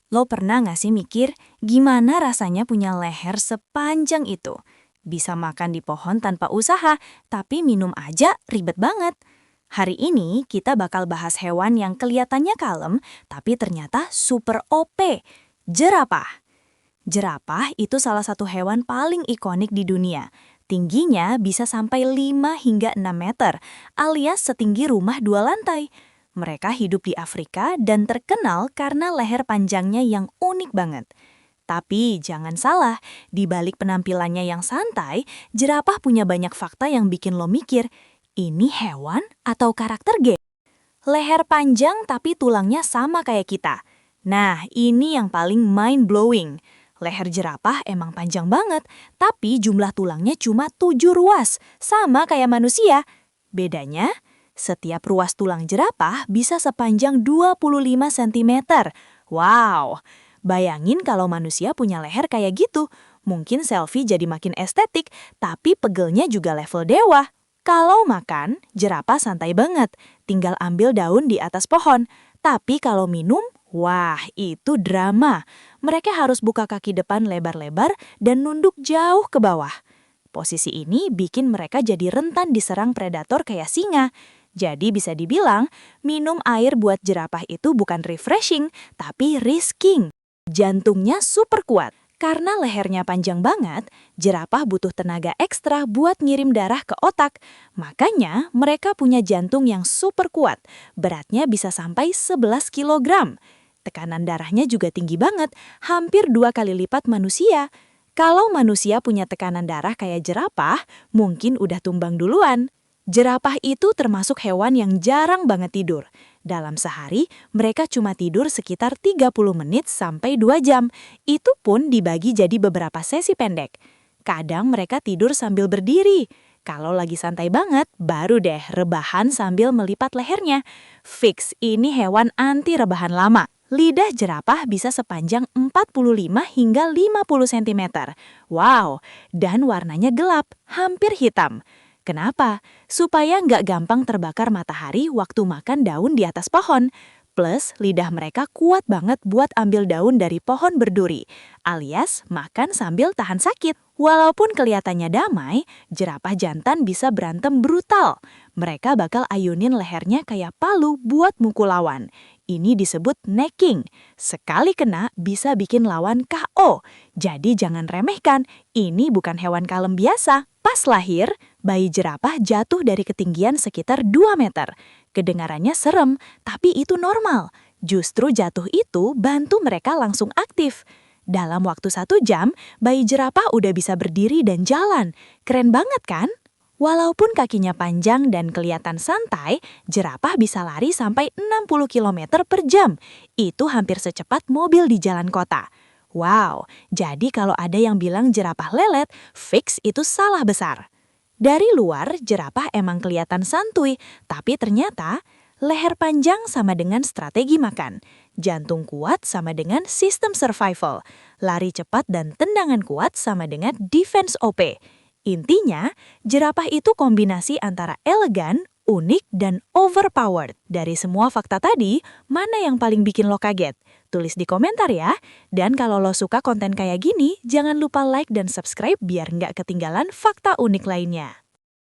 Lo pernah nggak sih mikir gimana rasanya punya leher sepanjang itu? Bisa makan di pohon tanpa usaha, tapi minum aja ribet banget. Hari ini kita bakal bahas hewan yang kelihatannya kalem, tapi ternyata super OP. Jerapah. Jerapah itu salah satu hewan paling ikonik di dunia. Tingginya bisa sampai 5 hingga 6 meter, alias setinggi rumah 2 lantai. Mereka hidup di Afrika dan terkenal karena leher panjangnya yang unik banget. Tapi jangan salah, di balik penampilannya yang santai, jerapah punya banyak fakta yang bikin lo mikir, ini hewan atau karakter game? Leher panjang tapi tulangnya sama kayak kita. Nah, ini yang paling mind-blowing. Leher jerapah emang panjang banget, tapi jumlah tulangnya cuma 7 ruas, sama kayak manusia. Bedanya, setiap ruas tulang jerapah bisa sepanjang 25 cm. Wow, bayangin kalau manusia punya leher kayak gitu. Mungkin selfie jadi makin estetik, tapi pegelnya juga level dewa. Kalau makan, jerapah santai banget, tinggal ambil daun di atas pohon. Tapi kalau minum, wah itu drama. Mereka harus buka kaki depan lebar-lebar dan nunduk jauh ke bawah. Posisi ini bikin mereka jadi rentan diserang predator kayak singa. Jadi bisa dibilang, minum air buat jerapah itu bukan refreshing, tapi risking. Jantungnya super kuat. Karena lehernya panjang banget, jerapah butuh tenaga ekstra buat ngirim darah ke otak. Makanya mereka punya jantung yang super kuat. Beratnya bisa sampai 11 kilogram. Tekanan darahnya juga tinggi banget, hampir 2 kali lipat manusia. Kalau manusia punya tekanan darah kayak jerapah, mungkin udah tumbang duluan. Jerapah itu termasuk hewan yang jarang banget tidur. Dalam sehari, mereka cuma tidur sekitar 30 menit sampai 2 jam. Itu pun dibagi jadi beberapa sesi pendek. Kadang mereka tidur sambil berdiri. Kalau lagi santai banget, baru deh rebahan sambil melipat lehernya. Fix, ini hewan anti rebahan lama. Lidah jerapah bisa sepanjang 45 hingga 50 cm. Wow, dan warnanya gelap, hampir hitam. Kenapa? Supaya nggak gampang terbakar matahari waktu makan daun di atas pohon. Plus, lidah mereka kuat banget buat ambil daun dari pohon berduri, alias makan sambil tahan sakit. Walaupun kelihatannya damai, jerapah jantan bisa berantem brutal. Mereka bakal ayunin lehernya kayak palu buat mukul lawan. Ini disebut necking. Sekali kena bisa bikin lawan KO. Jadi jangan remehkan, ini bukan hewan kalem biasa. Pas lahir, bayi jerapah jatuh dari ketinggian sekitar 2 meter. Kedengarannya serem, tapi itu normal. Justru jatuh itu bantu mereka langsung aktif. Dalam waktu 1 jam, bayi jerapah udah bisa berdiri dan jalan. Keren banget kan? Walaupun kakinya panjang dan kelihatan santai, jerapah bisa lari sampai 60 km per jam. Itu hampir secepat mobil di jalan kota. Wow, jadi kalau ada yang bilang jerapah lelet, fix itu salah besar. Dari luar, jerapah emang kelihatan santuy, tapi ternyata leher panjang sama dengan strategi makan. Jantung kuat sama dengan sistem survival. Lari cepat dan tendangan kuat sama dengan defense OP. Intinya, jerapah itu kombinasi antara elegan, unik, dan overpowered. Dari semua fakta tadi, mana yang paling bikin lo kaget? Tulis di komentar ya. Dan kalau lo suka konten kayak gini, jangan lupa like dan subscribe biar nggak ketinggalan fakta unik lainnya.